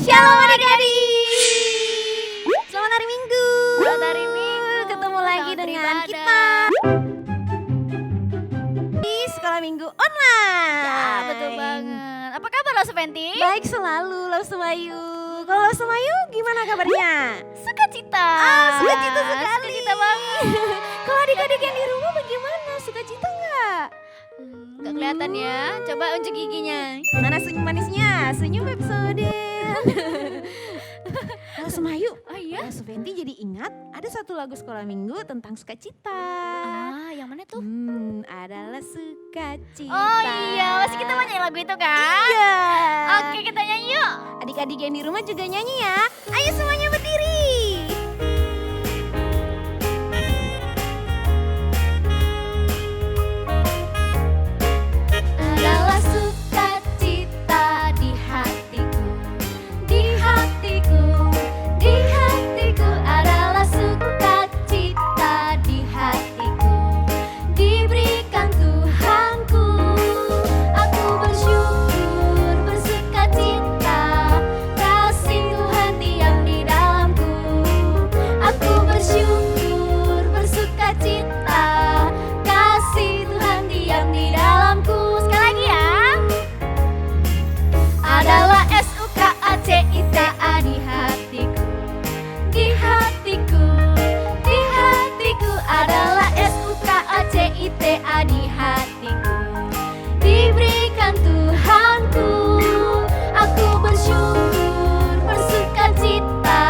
Shalom adik-adik. Selamat hari Minggu. Selamat hari Minggu. Ketemu lagi Selamat dengan beribadah. kita di Sekolah Minggu Online. Ya, betul banget. Apa kabar lo Sepenti? Baik selalu, Lau Semayu. Kalau Lau Semayu gimana kabarnya? Sukacita. Sukacita sekali. Sukacita banget. Kalau adik-adik yang di rumah bagaimana? Sukacita nggak? Gak kelihatan ya. Coba unjuk giginya. Mana senyum manisnya? Senyum episode. Lau Semayu. Oh iya? Lau Sepenti jadi ingat ada satu lagu Sekolah Minggu tentang sukacita. Yang mana tuh? Adalah sukacita. Oh iya, masih kita mau nyanyi lagu itu kan? Iya. Oke, kita nyanyi yuk. Adik-adik yang di rumah juga nyanyi ya. Ayo semuanya berdiri. Adalah sukacita di hatiku, di hatiku, di hatiku. Adalah sukacita di hatiku, diberikan Tuhanku. Aku bersyukur, bersukacita, kasih Tuhan diam di dalamku. Aku bersyukur, bersukacita, kasih Tuhan diam di dalamku. Sekali lagi ya. Adalah SUKACITA di hatiku, di hatiku, di hatiku. Adalah SUKACITA di hatiku, diberikan Tuhanku. Aku bersyukur, bersukacita,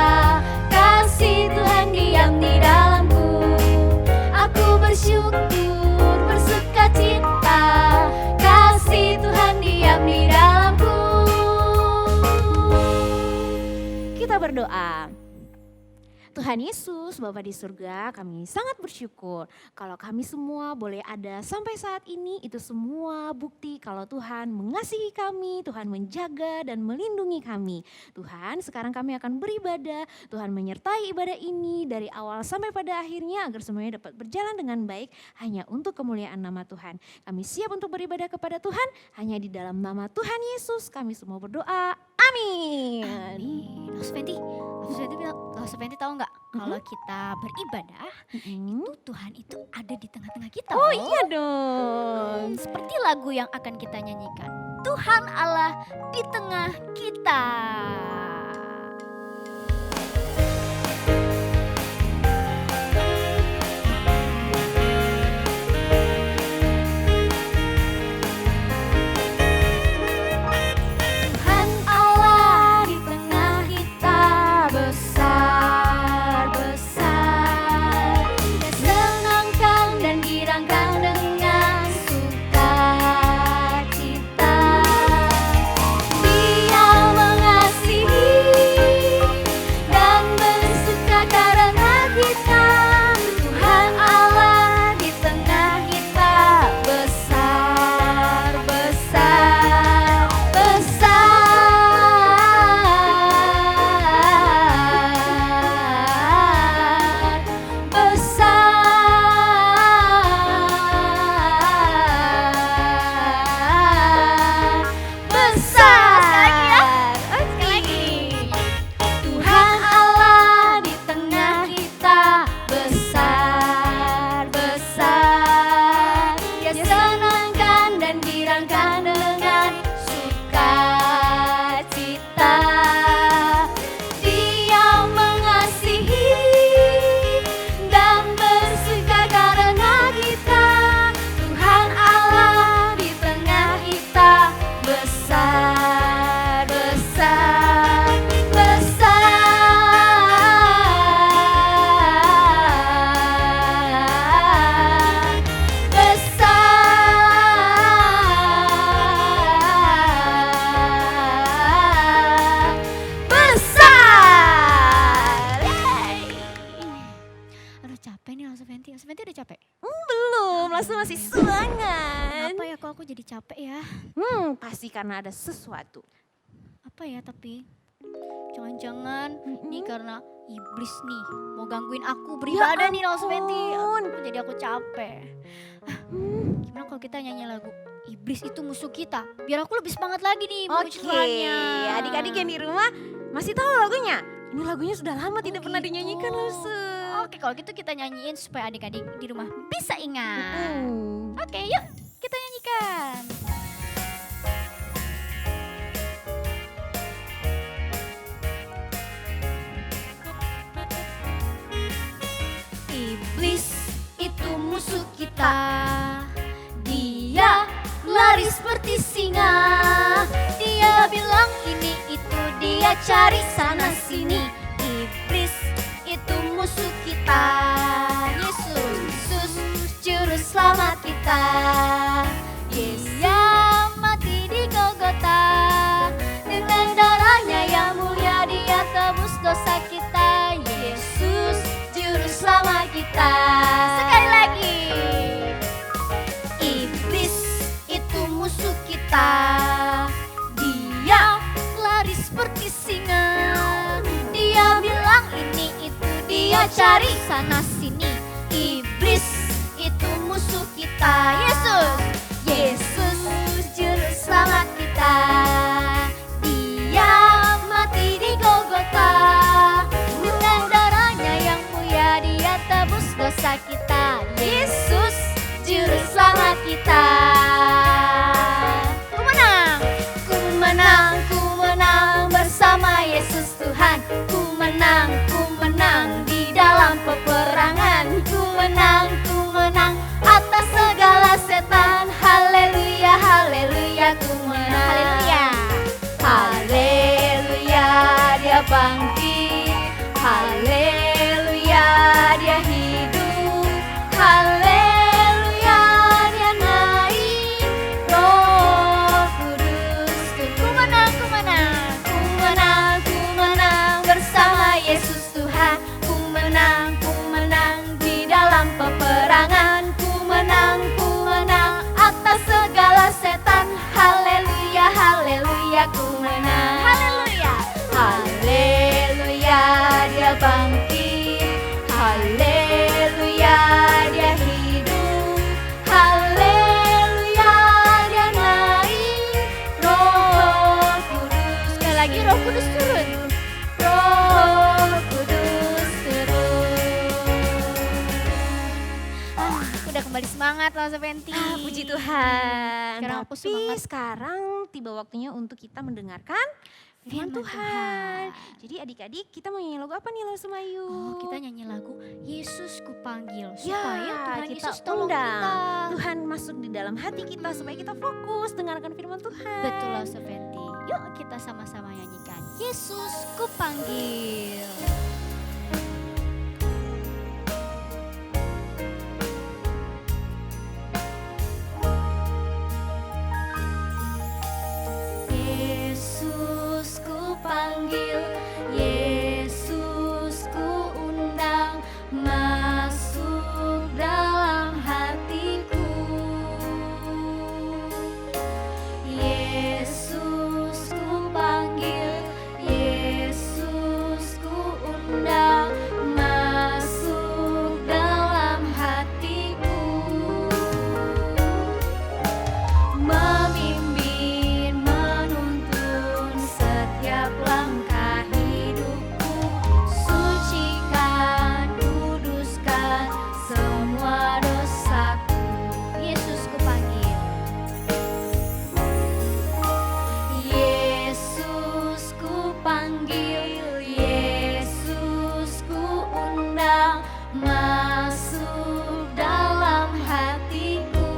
kasih Tuhan diam di dalamku. Aku bersyukur, bersukacita, kasih Tuhan diam di dalamku. Kita berdoa. Tuhan Yesus, Bapa di surga, kami sangat bersyukur kalau kami semua boleh ada sampai saat ini. Itu semua bukti kalau Tuhan mengasihi kami, Tuhan menjaga dan melindungi kami. Tuhan, sekarang kami akan beribadah. Tuhan menyertai ibadah ini dari awal sampai pada akhirnya agar semuanya dapat berjalan dengan baik hanya untuk kemuliaan nama Tuhan. Kami siap untuk beribadah kepada Tuhan hanya di dalam nama Tuhan Yesus. Kami semua berdoa. Amin. Amin. Lo Sepenti tahu nggak kalau kita beribadah Mm-mm. itu Tuhan itu ada di tengah-tengah kita. Oh loh. iya dong. Seperti lagu yang akan kita nyanyikan. Tuhan Allah di tengah kita. Tuhan Allah di tengah kita, besar, besar. Dia senangkan dan girangkan dengan sukacita. Dia mengasihi kok jadi capek ya. Pasti karena ada sesuatu. Apa ya tapi? Jangan-jangan nih Mm-mm. karena iblis nih mau gangguin aku beribadah nih Laos Fenty. ampun. Jadi aku capek. Gimana kalau kita nyanyi lagu Iblis itu musuh kita? Biar aku lebih semangat lagi nih memuji Oke, Tuhannya. adik-adik yang di rumah masih tahu lagunya? Ini lagunya sudah lama tidak pernah gitu. dinyanyikan loh, Su. Oke, kalau gitu kita nyanyiin supaya adik-adik di rumah bisa ingat. Mm. Oke, yuk kita nyanyikan. Iblis itu musuh kita. Dia lari seperti singa. Dia bilang ini itu, dia cari sana sini. Iblis itu musuh kita. Yesus juru selamat kita. Dia mati di Golgota. Dengan darahnya yang mulia dia tebus dosa kita. Yesus juru selamat kita. Sekali lagi. Iblis itu musuh kita. Dia lari seperti singa. Dia bilang ini itu, dia cari sana sini. Iblis itu musuh kita. Yesus juru selamat kita. Dia mati di Golgota. Dengan darahnya yang mulia dia tebus dosa kita. Yesus juru selamat kita. Ku menang bersama Yesus Tuhan. Ku menang di dalam peperangan. Ku menang atas segala setan. Haleluya, haleluya, ku menang. Haleluya, dia bangkit. Haleluya, dia hidup. Haleluya, dia naik. Roh Kudus, ku menang bersama Yesus Tuhan. Ku menang di dalam peperangan. Ku menang atas segala setan. Haleluya, haleluya, ku menang. Haleluya, dia bangkit. Haleluya, dia hidup. Haleluya, dia naik. Roh Kudus, sekali lagi Roh Kudus turun. Roh Kudus turun. Aku udah kembali semangat Laos Fenty. Puji Tuhan. Sekarang aku Tapi semangat. sekarang tiba waktunya untuk kita mendengarkan firman Firman Tuhan. Tuhan. Jadi adik-adik kita mau nyanyi lagu apa nih Lalu Semayu? Oh, kita nyanyi lagu Yesus Kupanggil Ya, supaya Tuhan kita Yesus tolong undang kita. Tuhan masuk di dalam hati kita supaya kita fokus dengarkan firman Tuhan. Betul Laos Fenty. Yuk kita sama-sama nyanyikan Yesus Kupanggil. Yesus ku panggil, Yesus ku undang, masuk dalam hatiku. Yesus ku panggil, Yesus ku undang, masuk dalam hatiku. Memimpin, menuntun setiap langkah hidupku. Sucikan, kuduskan semua dosaku. Yesus ku panggil. Yesus ku panggil, Yesus ku undang, masuk dalam hatiku.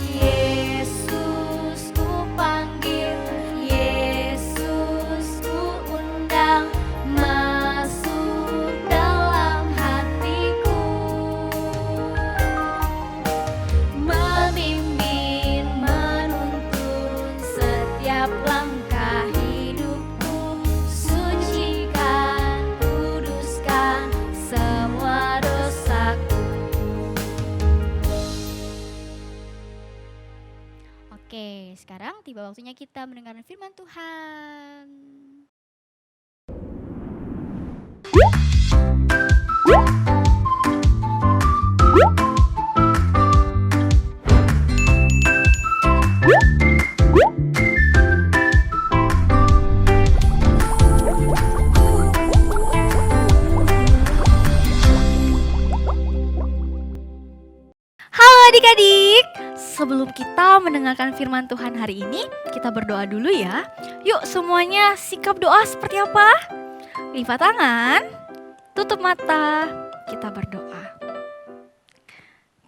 Yesus ku panggil, Yesus ku undang, masuk dalam hatiku. Memimpin, menuntun setiap langkah hidupku. Sucikan, kuduskan semua dosaku. sekarang tiba waktunya kita mendengarkan firman Tuhan. Halo adik-adik, sebelum kita mendengarkan firman Tuhan hari ini, kita berdoa dulu ya. Yuk semuanya sikap doa seperti apa? Lipat tangan, tutup mata, kita berdoa.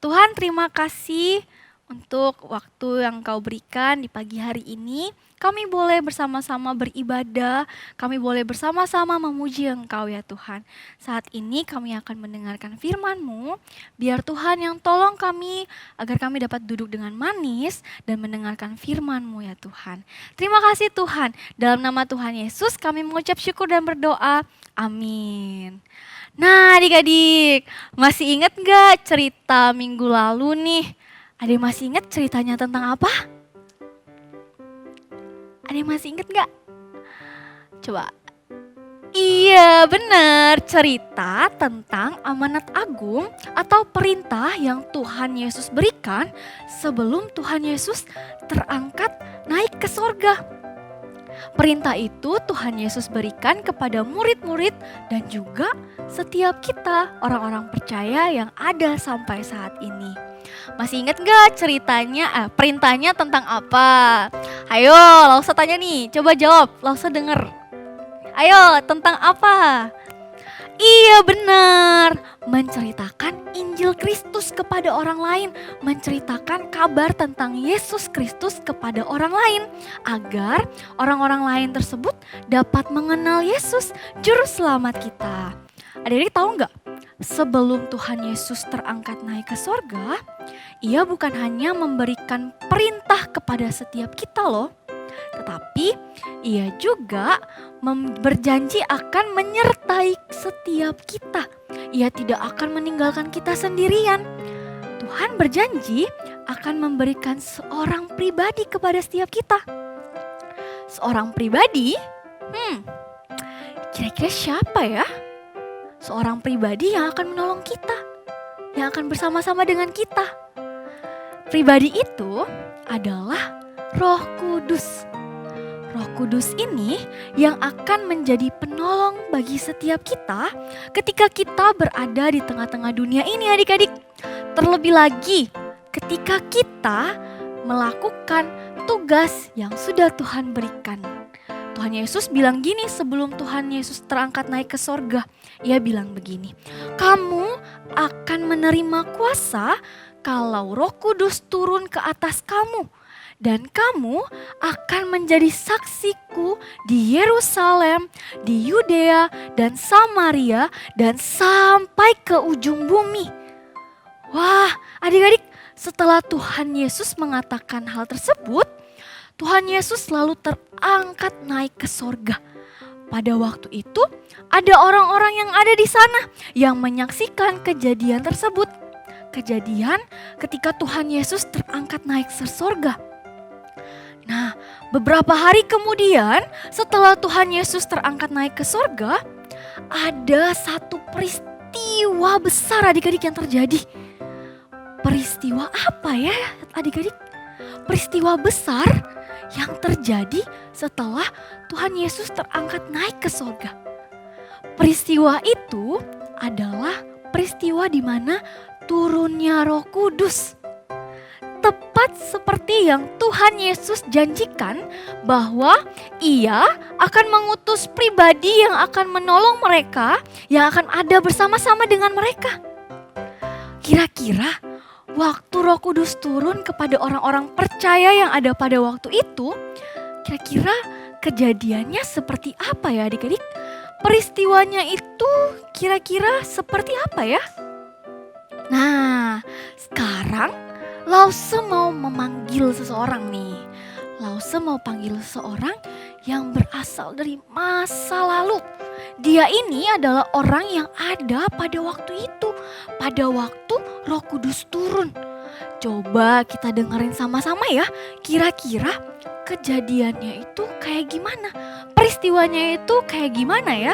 Tuhan, terima kasih untuk waktu yang Kau berikan di pagi hari ini. Kami boleh bersama-sama beribadah, kami boleh bersama-sama memuji Engkau ya Tuhan. Saat ini kami akan mendengarkan firman-Mu, biar Tuhan yang tolong kami agar kami dapat duduk dengan manis dan mendengarkan firman-Mu ya Tuhan. Terima kasih Tuhan, dalam nama Tuhan Yesus kami mengucap syukur dan berdoa, amin. Nah adik-adik, masih ingat gak cerita minggu lalu nih? Ada yang masih ingat ceritanya tentang apa? Ada yang masih ingat gak? Coba. Iya benar, cerita tentang amanat agung atau perintah yang Tuhan Yesus berikan sebelum Tuhan Yesus terangkat naik ke sorga. Perintah itu Tuhan Yesus berikan kepada murid-murid dan juga setiap kita orang-orang percaya yang ada sampai saat ini. Masih ingat gak ceritanya, perintahnya tentang apa? Ayo, Lausa tanya nih, coba jawab, Lausa denger. Ayo, tentang apa? Iya benar, menceritakan Injil Kristus kepada orang lain, menceritakan kabar tentang Yesus Kristus kepada orang lain, agar orang-orang lain tersebut dapat mengenal Yesus, Juru Selamat kita. Adik-adik tahu nggak? Sebelum Tuhan Yesus terangkat naik ke sorga, Ia bukan hanya memberikan perintah kepada setiap kita loh, tetapi Ia juga berjanji akan menyertai setiap kita. Ia tidak akan meninggalkan kita sendirian. Tuhan berjanji akan memberikan seorang pribadi kepada setiap kita. Seorang pribadi? Kira-kira siapa ya? Seorang pribadi yang akan menolong kita, yang akan bersama-sama dengan kita. Pribadi itu adalah Roh Kudus. Roh Kudus ini yang akan menjadi penolong bagi setiap kita ketika kita berada di tengah-tengah dunia ini adik-adik. Terlebih lagi ketika kita melakukan tugas yang sudah Tuhan berikan. Tuhan Yesus bilang gini sebelum Tuhan Yesus terangkat naik ke sorga. Ia bilang begini, kamu akan menerima kuasa kalau Roh Kudus turun ke atas kamu. Dan kamu akan menjadi saksiku di Yerusalem, di Yudea dan Samaria dan sampai ke ujung bumi. Wah, adik-adik, setelah Tuhan Yesus mengatakan hal tersebut, Tuhan Yesus lalu terangkat naik ke sorga. Pada waktu itu ada orang-orang yang ada di sana yang menyaksikan kejadian tersebut. Kejadian ketika Tuhan Yesus terangkat naik ke sorga. Nah, beberapa hari kemudian setelah Tuhan Yesus terangkat naik ke sorga, ada satu peristiwa besar adik-adik yang terjadi. Peristiwa apa ya adik-adik? Peristiwa besar yang terjadi setelah Tuhan Yesus terangkat naik ke sorga. Peristiwa itu adalah peristiwa di mana turunnya Roh Kudus. Tepat seperti yang Tuhan Yesus janjikan bahwa Ia akan mengutus pribadi yang akan menolong mereka, yang akan ada bersama-sama dengan mereka. Kira-kira waktu Roh Kudus turun kepada orang-orang percaya yang ada pada waktu itu, kira-kira kejadiannya seperti apa ya adik-adik? Peristiwanya itu kira-kira seperti apa ya? Nah, sekarang Lause mau memanggil seseorang nih. Lause mau panggil seseorang yang berasal dari masa lalu. Dia ini adalah orang yang ada pada waktu itu, pada waktu Roh Kudus turun. Coba kita dengerin sama-sama ya, kira-kira kejadiannya itu kayak gimana? Peristiwanya itu kayak gimana ya?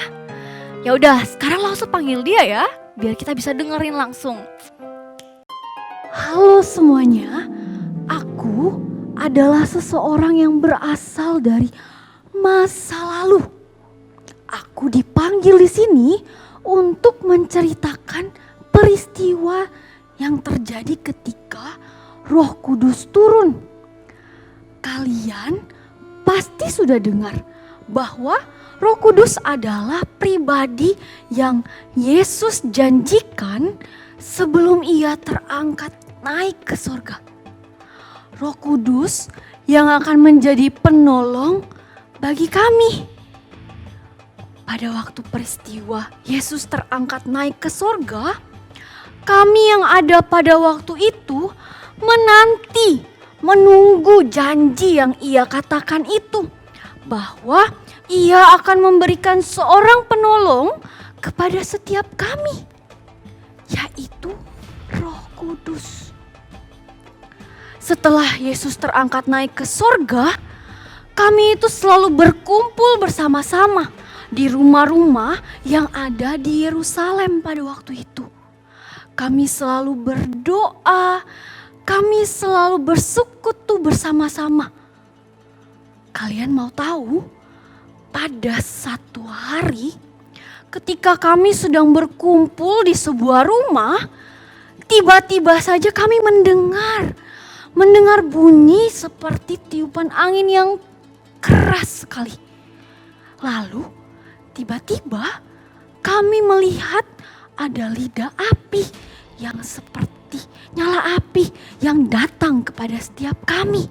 Ya udah, sekarang langsung panggil dia ya, biar kita bisa dengerin langsung. Halo semuanya, aku adalah seseorang yang berasal dari masa lalu. Aku dipanggil di sini untuk menceritakan peristiwa yang terjadi ketika Roh Kudus turun. Kalian pasti sudah dengar bahwa Roh Kudus adalah pribadi yang Yesus janjikan sebelum ia terangkat naik ke sorga. Roh Kudus yang akan menjadi penolong bagi kami. Pada waktu peristiwa Yesus terangkat naik ke sorga, kami yang ada pada waktu itu menunggu janji yang ia katakan itu, bahwa ia akan memberikan seorang penolong kepada setiap kami, yaitu Roh Kudus. Setelah Yesus terangkat naik ke sorga, kami itu selalu berkumpul bersama-sama di rumah-rumah yang ada di Yerusalem pada waktu itu. Kami selalu berdoa, kami selalu bersekutu bersama-sama. Kalian mau tahu? Pada satu hari, ketika kami sedang berkumpul di sebuah rumah, tiba-tiba saja kami mendengar bunyi seperti tiupan angin yang keras sekali. Lalu tiba-tiba kami melihat ada lidah api yang seperti nyala api yang datang kepada setiap kami.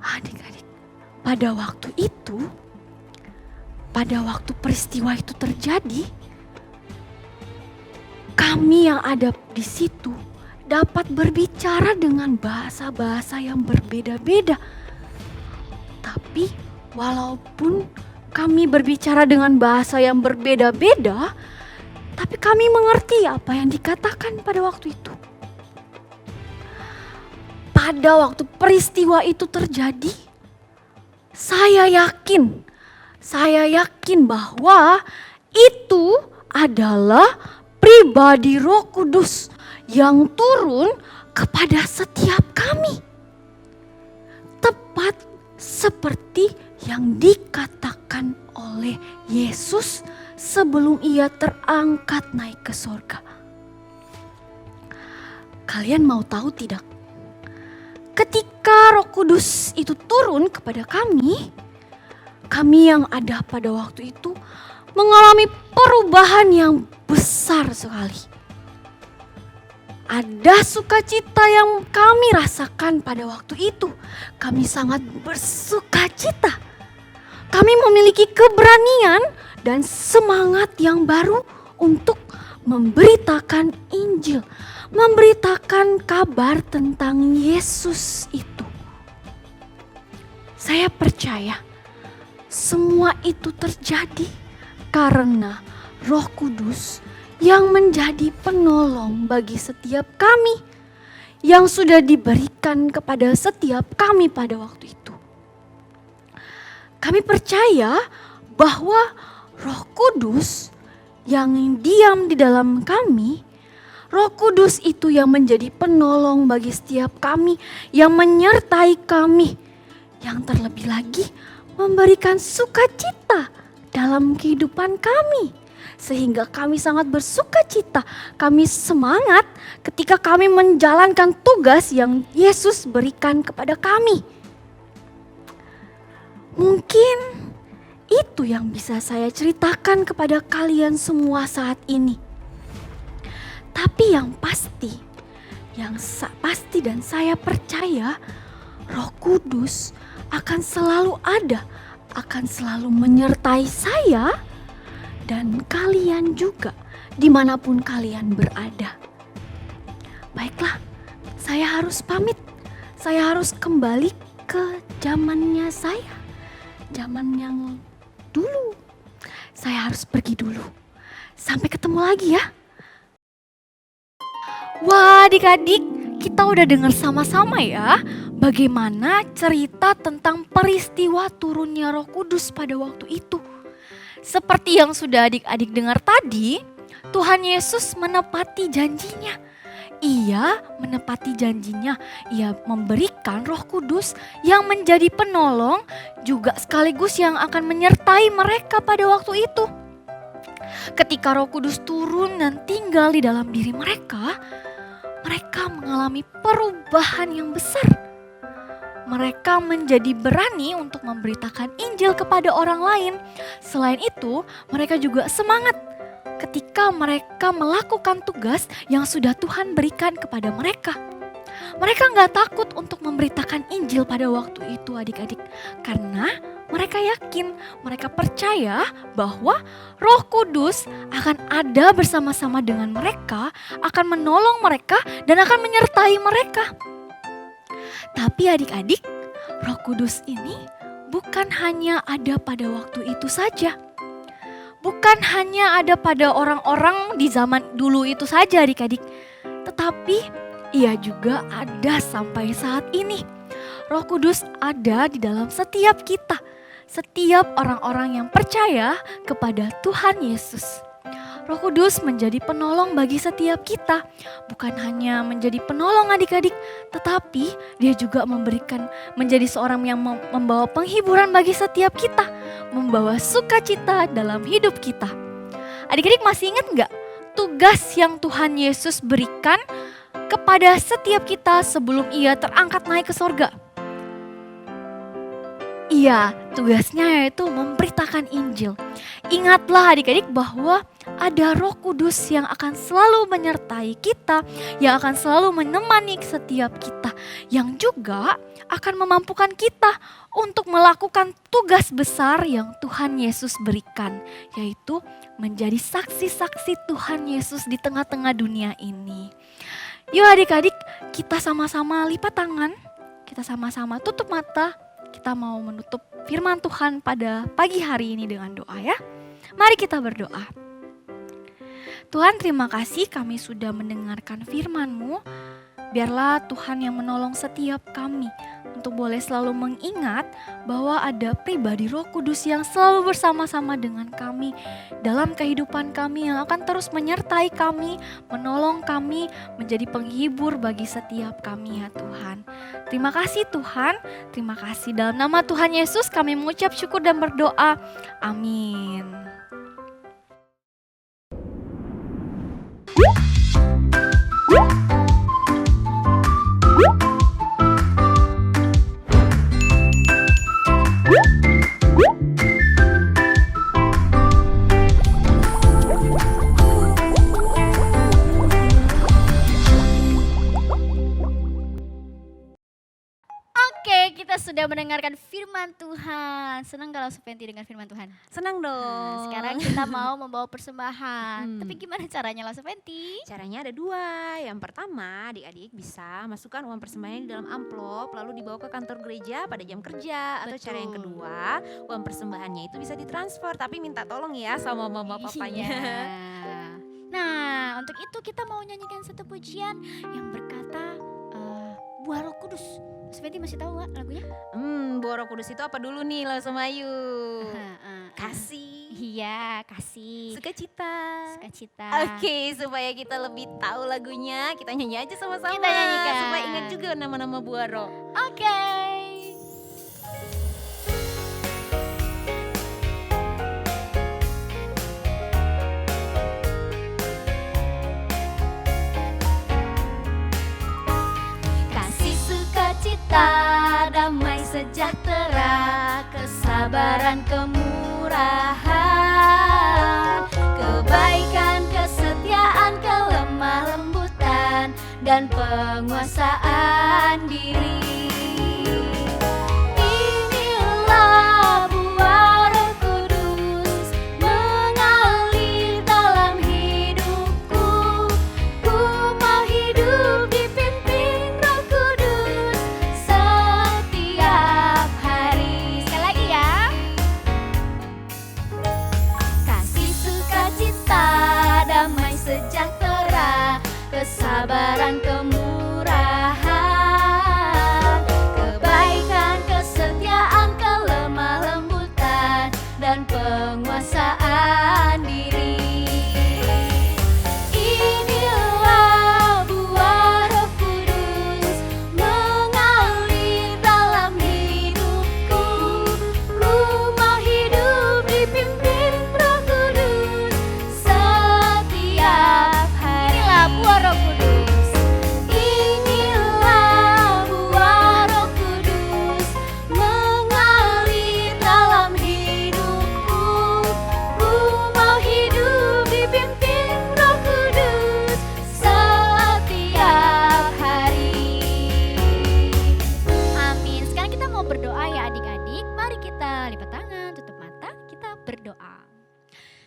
Adik-adik, pada waktu peristiwa itu terjadi, kami yang ada di situ dapat berbicara dengan bahasa-bahasa yang berbeda-beda. Tapi walaupun kami berbicara dengan bahasa yang berbeda-beda, tapi kami mengerti apa yang dikatakan pada waktu itu. Pada waktu peristiwa itu terjadi, saya yakin bahwa itu adalah pribadi Roh Kudus yang turun kepada setiap kami. Tepat seperti yang dikatakan oleh Yesus sebelum ia terangkat naik ke sorga. Kalian mau tahu tidak? Ketika Roh Kudus itu turun kepada kami yang ada pada waktu itu mengalami perubahan yang besar sekali. Ada sukacita yang kami rasakan pada waktu itu. Kami sangat bersukacita. Kami memiliki keberanian dan semangat yang baru untuk memberitakan Injil, memberitakan kabar tentang Yesus itu. Saya percaya semua itu terjadi karena Roh Kudus yang menjadi penolong bagi setiap kami, yang sudah diberikan kepada setiap kami pada waktu itu. Kami percaya bahwa Roh Kudus yang diam di dalam kami, Roh Kudus itu yang menjadi penolong bagi setiap kami, yang menyertai kami, yang terlebih lagi memberikan sukacita dalam kehidupan kami. Sehingga kami sangat bersukacita, kami semangat ketika kami menjalankan tugas yang Yesus berikan kepada kami. Mungkin itu yang bisa saya ceritakan kepada kalian semua saat ini. Tapi yang pasti dan saya percaya Roh Kudus akan selalu ada, akan selalu menyertai saya dan kalian juga dimanapun kalian berada. Baiklah, saya harus pamit. Saya harus kembali ke zamannya saya. Zaman yang dulu. Saya harus pergi dulu. Sampai ketemu lagi ya. Wah, adik-adik, kita udah dengar sama-sama ya bagaimana cerita tentang peristiwa turunnya Roh Kudus pada waktu itu. Seperti yang sudah adik-adik dengar tadi, Tuhan Yesus menepati janjinya. Ia menepati janjinya, ia memberikan Roh Kudus yang menjadi penolong juga sekaligus yang akan menyertai mereka pada waktu itu. Ketika Roh Kudus turun dan tinggal di dalam diri mereka, mereka mengalami perubahan yang besar. Mereka menjadi berani untuk memberitakan Injil kepada orang lain. Selain itu, mereka juga semangat ketika mereka melakukan tugas yang sudah Tuhan berikan kepada mereka. Mereka nggak takut untuk memberitakan Injil pada waktu itu adik-adik. Karena mereka yakin, mereka percaya bahwa Roh Kudus akan ada bersama-sama dengan mereka, akan menolong mereka dan akan menyertai mereka. Tapi adik-adik, Roh Kudus ini bukan hanya ada pada waktu itu saja. Bukan hanya ada pada orang-orang di zaman dulu itu saja adik-adik. Tetapi ia juga ada sampai saat ini. Roh Kudus ada di dalam setiap kita. Setiap orang-orang yang percaya kepada Tuhan Yesus. Roh Kudus menjadi penolong bagi setiap kita. Bukan hanya menjadi penolong adik-adik, tetapi dia juga menjadi seorang yang membawa penghiburan bagi setiap kita. Membawa sukacita dalam hidup kita. Adik-adik masih ingat gak tugas yang Tuhan Yesus berikan kepada setiap kita sebelum ia terangkat naik ke sorga? Iya, tugasnya yaitu memberitakan Injil. Ingatlah adik-adik bahwa ada Roh Kudus yang akan selalu menyertai kita, yang akan selalu menemani setiap kita, yang juga akan memampukan kita untuk melakukan tugas besar yang Tuhan Yesus berikan, yaitu menjadi saksi-saksi Tuhan Yesus di tengah-tengah dunia ini. Yuk adik-adik, kita sama-sama lipat tangan, kita sama-sama tutup mata. Kita mau menutup firman Tuhan pada pagi hari ini dengan doa ya. Mari kita berdoa. Tuhan, terima kasih kami sudah mendengarkan firman-Mu. Biarlah Tuhan yang menolong setiap kami untuk boleh selalu mengingat bahwa ada pribadi Roh Kudus yang selalu bersama-sama dengan kami dalam kehidupan kami, yang akan terus menyertai kami, menolong kami, menjadi penghibur bagi setiap kami ya Tuhan. Terima kasih Tuhan, terima kasih. Dalam nama Tuhan Yesus kami mengucap syukur dan berdoa. Amin. Oke, kita sudah mendengarkan firman Tuhan. Senang kalau Supenti dengan firman Tuhan? Senang dong. Nah, sekarang kita mau membawa persembahan. Tapi gimana caranya lah Supenti? Caranya ada dua. Yang pertama, adik-adik bisa masukkan uang persembahan di dalam amplop lalu dibawa ke kantor gereja pada jam kerja. Atau cara yang Betul. kedua, uang persembahannya itu bisa ditransfer tapi minta tolong ya sama mama papanya. Iya. Nah, untuk itu kita mau nyanyikan satu pujian yang berkata Buah Roh Kudus. Supenti masih tahu gak lagunya? Buah Roh Kudus itu apa dulu nih langsung Ayu? Kasih, Iya, kasih. sukacita. Sukacita. Oke, supaya kita lebih tahu lagunya, kita nyanyi aja sama-sama. Kita nyanyikan. Supaya ingat juga nama-nama buah roh. Oke. Kasih sukacita, damai sejahtera, kesabaran, kemurahan, kebaikan, kesetiaan, kelemah lembutan, dan penguasaan diri. Inilah buah Roh Kudus mengalir dalam hidupku. Ku mau hidup dipimpin Roh Kudus setiap hari. Sekali lagi ya. Kasih sukacita, damai sejahtera, kesabaran, kita lipat tangan, tutup mata, kita berdoa.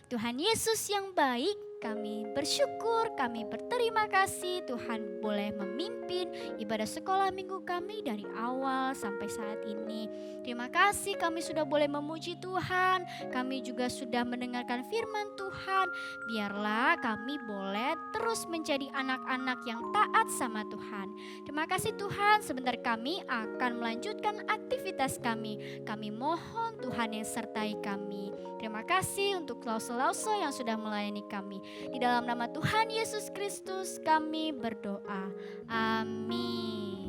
Tuhan Yesus yang baik, kami bersyukur, kami berterima kasih Tuhan boleh memimpin ibadah sekolah minggu kami dari awal sampai saat ini. Terima kasih kami sudah boleh memuji Tuhan, kami juga sudah mendengarkan firman Tuhan. Biarlah kami boleh terus menjadi anak-anak yang taat sama Tuhan. Terima kasih Tuhan, sebentar kami akan melanjutkan aktivitas kami. Kami mohon Tuhan yang sertai kami. Terima kasih untuk lause-lause yang sudah melayani kami. Di dalam nama Tuhan Yesus Kristus kami berdoa. Amin.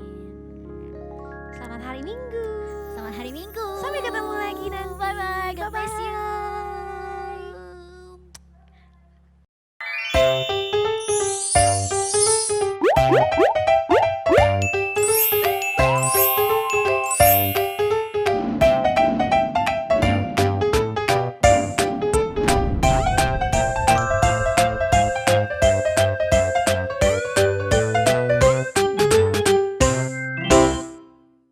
Selamat hari Minggu. Selamat hari Minggu. Sampai ketemu lagi nanti. Bye-bye. God bless you.